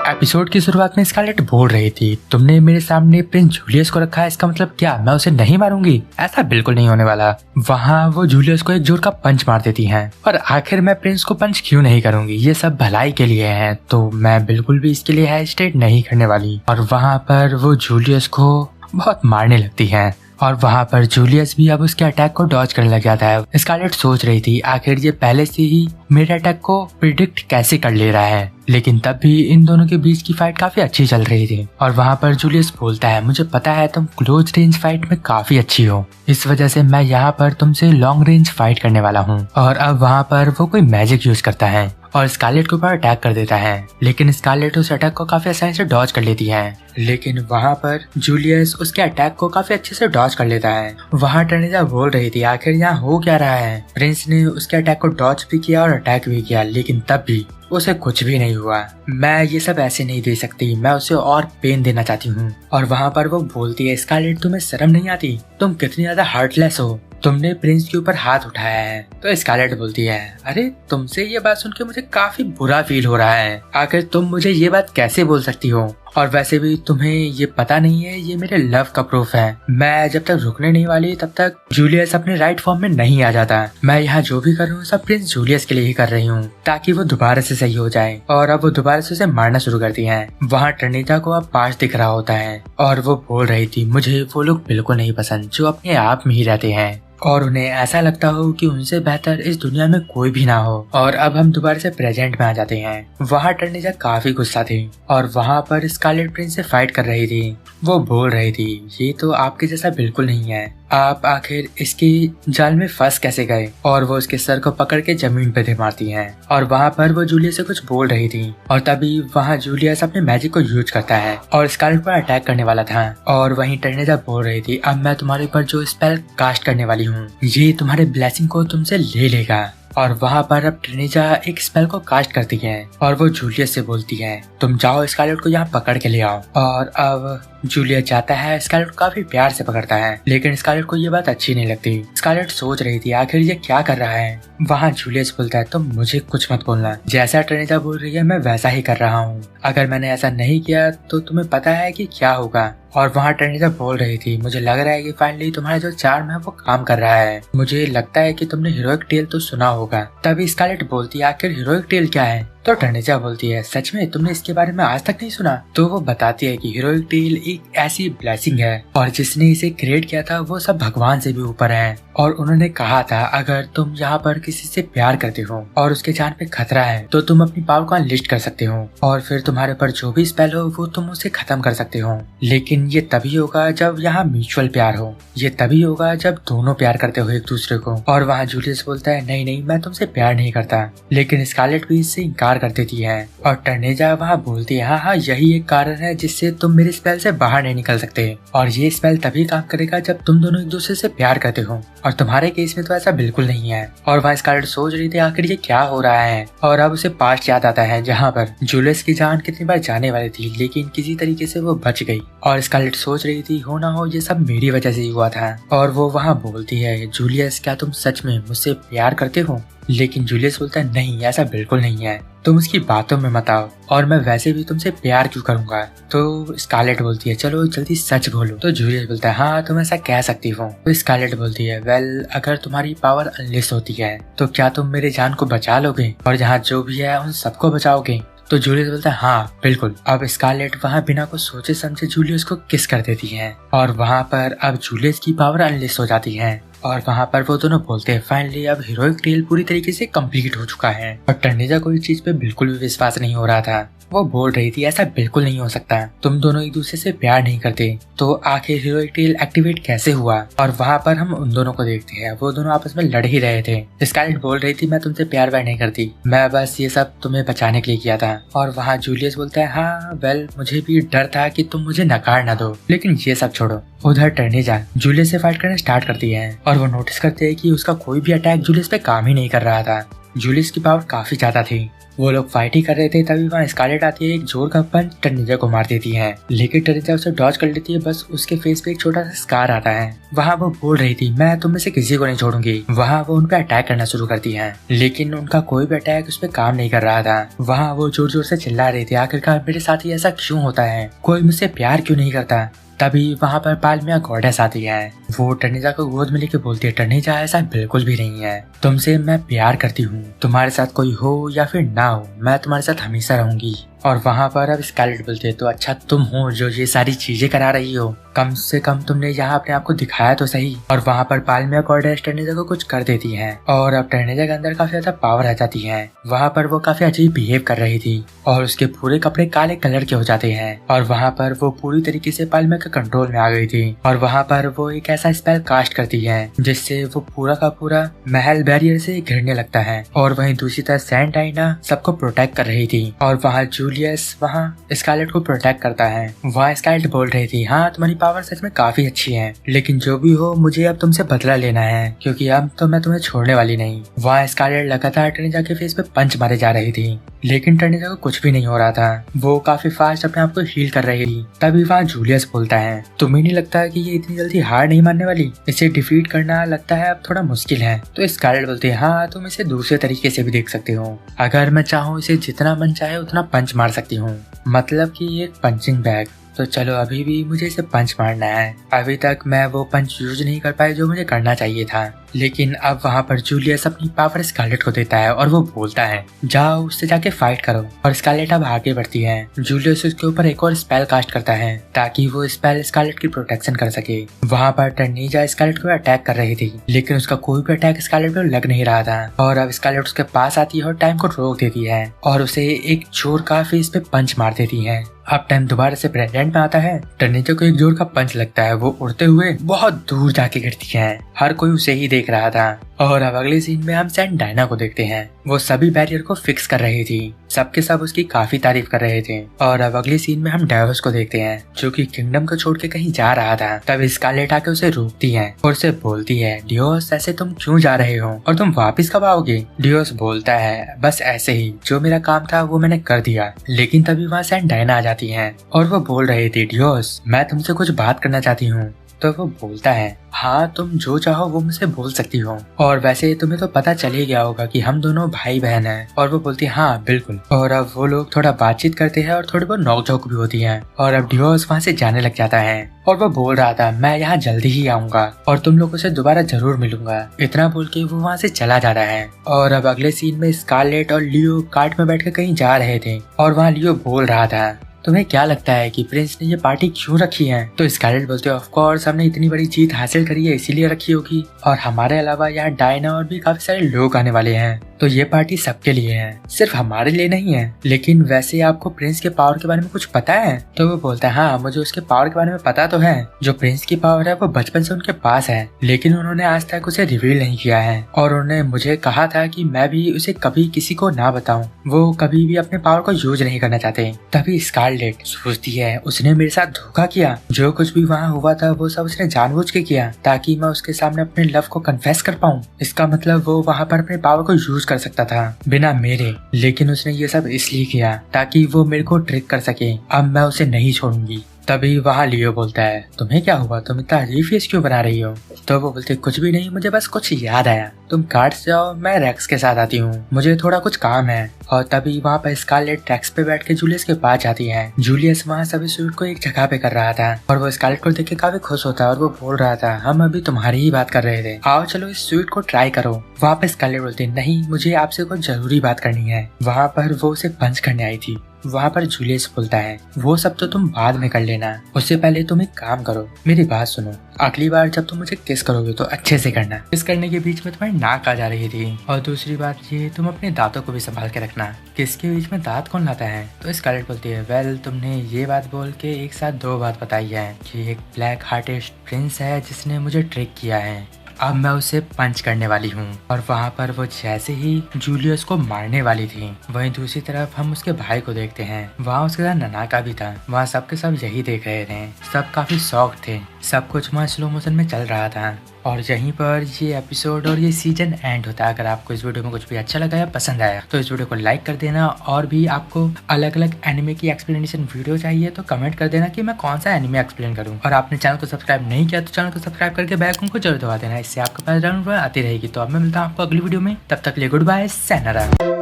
Episode की शुरुआत में स्कारलेट बोल रही थी, तुमने मेरे सामने प्रिंस जूलियस को रखा है, इसका मतलब क्या मैं उसे नहीं मारूंगी? ऐसा बिल्कुल नहीं होने वाला। वहाँ वो जूलियस को एक जोर का पंच मार देती हैं और आखिर मैं प्रिंस को पंच क्यों नहीं करूंगी, ये सब भलाई के लिए है, तो मैं बिल्कुल भी इसके लिए हेजिटेट नहीं करने वाली। और वहाँ पर वो जूलियस को बहुत मारने लगती है और वहाँ पर जूलियस भी अब उसके अटैक को डॉज करने लग जाता है। स्कारलेट सोच रही थी आखिर ये पहले से ही मेरे अटैक को प्रिडिक्ट कैसे कर ले रहा है, लेकिन तब भी इन दोनों के बीच की फाइट काफी अच्छी चल रही थी। और वहाँ पर जूलियस बोलता है, मुझे पता है तुम क्लोज रेंज फाइट में काफी अच्छी हो, इस वजह से मैं यहाँ पर तुमसे लॉन्ग रेंज फाइट करने वाला हूँ। और अब वहाँ पर वो कोई मैजिक यूज करता है और स्कारलेट के ऊपर अटैक कर देता है, लेकिन स्कारलेट उस अटैक को काफी आसानी से डॉज कर लेती है। लेकिन वहाँ पर जूलियस उसके अटैक को काफी अच्छे से डॉज कर लेता है। वहाँ टर्निजा बोल रही थी आखिर यहाँ हो क्या रहा है। प्रिंस ने उसके अटैक को डॉज भी किया और अटैक भी किया, लेकिन तब भी उसे कुछ भी नहीं हुआ। मैं ये सब ऐसे नहीं दे सकती, मैं उसे और पेन देना चाहती हूँ। और वहाँ पर वो बोलती है, स्कारलेट तुम्हें शर्म नहीं आती? तुम कितनी ज्यादा हार्टलेस हो, तुमने प्रिंस के ऊपर हाथ उठाया है। तो स्कारलेट बोलती है, अरे तुमसे ये बात सुन के मुझे काफी बुरा फील हो रहा है, आखिर तुम मुझे ये बात कैसे बोल सकती हो? और वैसे भी तुम्हें ये पता नहीं है ये मेरे लव का प्रूफ है। मैं जब तक रुकने नहीं वाली तब तक जूलियस अपने राइट फॉर्म में नहीं आ जाता। मैं यहाँ जो भी कर रही हूँ सब प्रिंस जूलियस के लिए ही कर रही हूँ, ताकि वो दोबारा से सही हो जाए। और अब वो दोबारा से उसे मारना शुरू करती है। वहाँ टर्निजा को अब पास दिख रहा होता है और वो बोल रही थी, मुझे वो लोग बिल्कुल नहीं पसंद जो अपने आप में ही रहते हैं और उन्हें ऐसा लगता हो कि उनसे बेहतर इस दुनिया में कोई भी ना हो। और अब हम दोबारा से प्रेजेंट में आ जाते हैं। वहाँ टर्निजा काफी गुस्सा थी और वहाँ पर स्कारलेट प्रिंस से फाइट कर रही थी। वो बोल रही थी, ये तो आपके जैसा बिल्कुल नहीं है, आप आखिर इसकी जाल में फंस कैसे गए? और वो उसके सर को पकड़ के जमीन पे दे मारती है। और वहाँ पर वो जूलियस से कुछ बोल रही थी और तभी वहाँ जूलियस अपने मैजिक को यूज करता है और स्कारलेट पर अटैक करने वाला था। और वहीं टर्निजा बोल रही थी, अब मैं तुम्हारे ऊपर जो स्पेल कास्ट करने वाली हूँ ये तुम्हारे ब्लेसिंग को तुमसे ले लेगा। और वहाँ पर अब टर्निजा एक स्पेल को कास्ट करती है और वो जूलियस से बोलती है, तुम जाओ स्कारलेट को यहाँ पकड़ के ले आओ। और अब जूलियस जाता है, स्कारलेट को काफी प्यार से पकड़ता है, लेकिन स्कारलेट को ये बात अच्छी नहीं लगती। स्कारलेट सोच रही थी आखिर ये क्या कर रहा है। वहाँ जूलियस बोलता है, तुम मुझे कुछ मत बोलना, जैसा टर्निजा बोल रही है मैं वैसा ही कर रहा हूँ, अगर मैंने ऐसा नहीं किया तो तुम्हें पता है कि क्या होगा। और वहाँ टर्निजा बोल रही थी, मुझे लग रहा है कि फाइनली तुम्हारा जो चार्म है वो काम कर रहा है, मुझे लगता है कि तुमने हीरोइक टेल तो सुना होगा। तभी स्कारलेट बोलती है, आखिर हीरोइक टेल क्या है? तो टर्निजा बोलती है, सच में तुमने इसके बारे में आज तक नहीं सुना? तो वो बताती है कि हीरोइक टेल एक ऐसी ब्लेसिंग है और जिसने इसे क्रिएट किया था वो सब भगवान से भी ऊपर है। और उन्होंने कहा था अगर तुम यहाँ पर किसी से प्यार करते हो और उसके जान पे खतरा है तो तुम अपनी पावर को अनलिस्ट कर सकते हो और फिर तुम्हारे पर जो भी स्पेल हो वो तुम उसे खत्म कर सकते हो। लेकिन ये तभी होगा जब यहाँ म्यूचुअल प्यार हो, ये तभी होगा जब दोनों प्यार करते हो एक दूसरे को। और वहाँ जूलियस बोलता है, नहीं नहीं मैं तुमसे प्यार नहीं करता, लेकिन स्कारलेट भी इससे इनकार कर देती है। और टर्निजा वहाँ बोलती है, हाँ यही एक कारण है जिससे तुम मेरे स्पेल से बाहर नहीं निकल सकते और ये स्पेल तभी काम करेगा जब तुम दोनों एक दूसरे से प्यार करते हो और तुम्हारे केस में तो ऐसा बिल्कुल नहीं है। और वहाँ स्कारलेट सोच रही थी आखिर ये क्या हो रहा है। और अब उसे पास्ट याद आता है जहाँ पर जूलियस की जान कितनी बार जाने वाली थी, लेकिन किसी तरीके से वो बच गई। और स्कारलेट सोच रही थी, हो ना हो ये सब मेरी वजह से ही हुआ था। और वो वहाँ बोलती है, जूलियस क्या तुम सच में मुझसे प्यार करते हो? लेकिन जूलियस बोलता है, नहीं ऐसा बिल्कुल नहीं है, तुम उसकी बातों में मत आओ और मैं वैसे भी तुमसे प्यार क्यों करूंगा। तो स्कारलेट बोलती है, चलो जल्दी सच बोलो। तो जूलियस बोलता है, हाँ तुम ऐसा कह सकती हो। तो स्कारलेट बोलती है, वेल अगर तुम्हारी पावर अनलिस्ट होती है तो क्या तुम मेरे जान को बचा लोगे और जहाँ जो भी है उन सबको बचाओगे? तो जूलियस बोलता है, हाँ बिल्कुल। अब स्कारलेट वहाँ बिना कुछ सोचे समझे जूलियस को किस कर देती है और वहाँ पर अब जूलियस की पावर अनलिस्ट हो जाती है। और वहाँ पर वो दोनों बोलते हैं, फाइनली अब हीरोइक टेल पूरी तरीके से कंप्लीट हो चुका है। और टर्निजा को इस चीज पे बिल्कुल भी विश्वास नहीं हो रहा था। वो बोल रही थी, ऐसा बिल्कुल नहीं हो सकता, तुम दोनों एक दूसरे से प्यार नहीं करते, तो आखिर हीरोइक टेल एक्टिवेट कैसे हुआ? और वहाँ पर हम उन दोनों को देखते हैं, वो दोनों आपस में लड़ ही रहे थे। स्कारलेट बोल रही थी, मैं तुमसे प्यार व्यार नहीं करती, मैं बस ये सब तुम्हें बचाने के लिए किया था। और वहाँ जूलियस बोलता है, हाँ वेल मुझे भी डर था कि तुम मुझे नकार ना दो, लेकिन ये सब छोड़ो। उधर टर्निजा जूलियस से फाइट करना स्टार्ट करती है और वो नोटिस करते हैं कि उसका कोई भी अटैक जूलियस पे काम ही नहीं कर रहा था। जूलियस की पावर काफी ज्यादा थी वो लोग फाइट ही कर रहे थे, तभी वहाँ स्कारलेट आती है, एक जोर का पंच टर्निजा को मार देती है, लेकिन टर्निजा उसे डॉज कर लेती है। बस उसके फेस पे एक छोटा सा स्कार आता है। वहाँ वो बोल रही थी मैं तुम में से किसी को नहीं छोड़ूंगी। वहाँ वो उन पे अटैक करना शुरू करती है, लेकिन उनका कोई भी अटैक उस पर काम नहीं कर रहा था। वहाँ वो जोर जोर से चिल्ला रही थी, आखिरकार मेरे साथ ही ऐसा क्यों होता है, कोई मुझसे प्यार क्यों नहीं करता। तभी वहाँ पर पालमिया गॉडेस आती है। वो टर्निजा को गोद में लेके बोलती है, टर्निजा ऐसा बिल्कुल भी नहीं है, तुमसे मैं प्यार करती हूँ, तुम्हारे साथ कोई हो या फिर ना हो, मैं तुम्हारे साथ हमेशा रहूंगी। और वहाँ पर अब स्कारलेट बोलते है, तो अच्छा तुम हो जो ये सारी चीजें करा रही हो, कम से कम तुमने यहाँ अपने आप को दिखाया तो सही। और वहाँ पर पालमिया गॉडेस टर्निजा को कुछ कर देती है और अब टर्निजा के अंदर काफी ज्यादा पावर आ जाती है। वहाँ पर वो काफी अजीब बिहेव कर रही थी और उसके पूरे कपड़े काले कलर के हो जाते हैं और वहाँ पर वो पूरी तरीके से पालमिया के कंट्रोल में आ गई थी। और वहाँ पर वो एक ऐसा स्पेल कास्ट करती है जिससे वो पूरा का पूरा महल बैरियर से घिरने लगता है। और वहीं दूसरी तरफ सेंट आइना सबको प्रोटेक्ट कर रही थी और वहाँ जूलियस वहाँ स्कारलेट को प्रोटेक्ट करता है। वहाँ स्कारलेट बोल रही थी, हाँ तुम्हारी पावर सच में काफी अच्छी है, लेकिन जो भी हो मुझे अब तुमसे बदला लेना है, क्योंकि अब तो मैं तुम्हें छोड़ने वाली नहीं। वहाँ स्कारलेट लगातार टर्निजा के फेस पे पंच मारे जा रही थी, लेकिन टर्निजा को कुछ भी नहीं हो रहा था। वो काफी फास्ट अपने आप को हील कर रही थी। तभी वहाँ जूलियस बोलता है, तुम्हें नहीं लगता कि ये इतनी जल्दी हार नहीं मानने वाली, इसे डिफीट करना लगता है अब थोड़ा मुश्किल है। तो स्कारलेट बोलती है, हाँ तुम इसे दूसरे तरीके से भी देख सकते हो, अगर मैं चाहूँ इसे जितना मन चाहे उतना पंच मार सकती हूँ, मतलब कि एक पंचिंग बैग। तो चलो अभी भी मुझे इसे पंच मारना है। अभी तक मैं वो पंच यूज नहीं कर पाई जो मुझे करना चाहिए था, लेकिन अब वहाँ पर जूलियस अपनी पावर स्कारलेट को देता है और वो बोलता है, जाओ उससे जाके फाइट करो। और स्कारलेट अब आगे बढ़ती है। जूलियस उसके ऊपर एक और स्पेल कास्ट करता है ताकि वो स्पेल स्कारलेट की प्रोटेक्शन कर सके। वहाँ पर टर्निजा स्कारलेट को अटैक कर रही थी, लेकिन उसका कोई भी अटैक स्कारलेट पर लग नहीं रहा था। और अब स्कारलेट उसके पास आती है और टाइम को रोक देती है और उसे एक जोर का फेस पे पंच मार देती है। अब टाइम दोबारा से प्रेजेंट में आता है। टर्निजा को एक जोर का पंच लगता है, वो उड़ते हुए बहुत दूर जाके गिरती है। हर कोई उसे ही देख रहा था। और अब अगले सीन में हम सेंट डायना को देखते हैं। वो सभी बैरियर को फिक्स कर रही थी, सबके सब उसकी काफी तारीफ कर रहे थे। और अब अगले सीन में हम डेवस को देखते हैं जो कि किंगडम को छोड़ के कहीं जा रहा था। तब स्कारलेट आके उसे रोकती है और उसे बोलती है, डियोस ऐसे तुम क्यों जा रहे हो और तुम वापस कब आओगे। डियोस बोलता है, बस ऐसे ही, जो मेरा काम था वो मैंने कर दिया। लेकिन तभी वहाँ सेंट डायना आ जाती है और वो बोल रही थी, डियोस मैं तुमसे कुछ बात करना चाहती हूँ। तो वो बोलता है, हाँ तुम जो चाहो वो मुझसे बोल सकती हो, और वैसे तुम्हें तो पता चल ही गया होगा कि हम दोनों भाई बहन हैं। और वो बोलती है, हाँ बिल्कुल। और अब वो लोग थोड़ा बातचीत करते हैं और थोड़ी बहुत नोकझोंक भी होती है। और अब डिवोर्स वहाँ से जाने लग जाता है और वो बोल रहा था, मैं यहाँ जल्दी ही आऊंगा और तुम लोगों से दोबारा जरूर मिलूंगा। इतना बोल के वो वहाँ से चला जाता है। और अब अगले सीन में स्कारलेट और लियो कार्ट में बैठ कर कहीं जा रहे थे और वहाँ लियो बोल रहा था, तुम्हें क्या लगता है कि प्रिंस ने ये पार्टी क्यों रखी है। तो स्कारलेट बोलते हैं, ऑफ कोर्स हमने इतनी बड़ी जीत हासिल करी है इसीलिए रखी होगी, और हमारे अलावा यहाँ डायना और भी काफी सारे लोग आने वाले हैं, तो ये पार्टी सबके लिए है, सिर्फ हमारे लिए नहीं है। लेकिन वैसे आपको प्रिंस के पावर के बारे में कुछ पता है। तो वो बोलता है, हाँ मुझे उसके पावर के बारे में पता तो है। जो प्रिंस की पावर है वो बचपन से उनके पास है, लेकिन उन्होंने आज तक उसे रिवील नहीं किया है। और उन्होंने मुझे कहा था कि मैं भी उसे कभी किसी को ना बताऊं। वो कभी भी अपने पावर को यूज नहीं करना चाहते। तभी स्कारलेट सोचती है, उसने मेरे साथ धोखा किया, जो कुछ भी वहाँ हुआ था वो सब उसने जानबूझ के किया ताकि मैं उसके सामने अपने लव को कन्फेस कर पाऊं। इसका मतलब वो वहाँ पर अपने पावर को यूज कर सकता था बिना मेरे, लेकिन उसने ये सब इसलिए किया ताकि वो मेरे को ट्रिक कर सके। अब मैं उसे नहीं छोड़ूंगी। तभी वहाँ लियो बोलता है, तुम्हें क्या हुआ, तुम इतना अजीब फेस क्यों बना रही हो। तो वो बोलते, कुछ भी नहीं, मुझे बस कुछ याद आया, तुम कार्ड से जाओ, मैं रेक्स के साथ आती हूँ, मुझे थोड़ा कुछ काम है। और तभी वहाँ पर स्कारलेट रेक्स पे बैठ के जूलियस के पास जाती है। जूलियस वहाँ सभी सूट को एक जगह पे कर रहा था और वो स्कारलेट को देख के काफी खुश होता है और वो बोल रहा था, हम अभी तुम्हारी ही बात कर रहे थे, आओ चलो इस स्वीट को ट्राई करो। वहाँ पे स्कारलेट बोलते, नहीं मुझे आपसे कुछ जरूरी बात करनी है। वहाँ पर वो उसे पंच करने आई थी। वहाँ पर जूलियस बोलता है, वो सब तो तुम बाद में कर लेना, उससे पहले तुम एक काम करो, मेरी बात सुनो, अगली बार जब तुम मुझे किस करोगे तो अच्छे से करना। किस करने के बीच में तुम्हारी नाक आ जा रही थी, और दूसरी बात ये, तुम अपने दांतों को भी संभाल के रखना। किसके बीच में दांत कौन लाता है। तो स्कारलेट बोलती है, वेल तुमने ये बात बोल के एक साथ दो बात बताई है कि एक ब्लैक हार्टेड प्रिंस है जिसने मुझे ट्रिक किया है, अब मैं उसे पंच करने वाली हूँ। और वहाँ पर वो जैसे ही जूलियस को मारने वाली थी, वहीं दूसरी तरफ हम उसके भाई को देखते हैं। वहाँ उसके साथ ननाका भी था। वहाँ सबके सब यही देख रहे थे। सब काफी शॉक थे। सब कुछ वहाँ स्लो मोशन में चल रहा था। और यहीं पर ये एपिसोड और ये सीजन एंड होता है। अगर आपको इस वीडियो में कुछ भी अच्छा लगा या पसंद आया तो इस वीडियो को लाइक कर देना। और भी आपको अलग अलग एनिमे की एक्सप्लेनेशन वीडियो चाहिए तो कमेंट कर देना कि मैं कौन सा एनिमे एक्सप्लेन करूं। और आपने चैनल को सब्सक्राइब नहीं किया तो चैनल को सब्सक्राइब करके बेल आइकन को जरूर दबा देना। इससे आपके पास आती रहेगी। तो अब मैं मिलता हूँ आपको अगली वीडियो में। तब तक लिए गुड बाय, sayonara।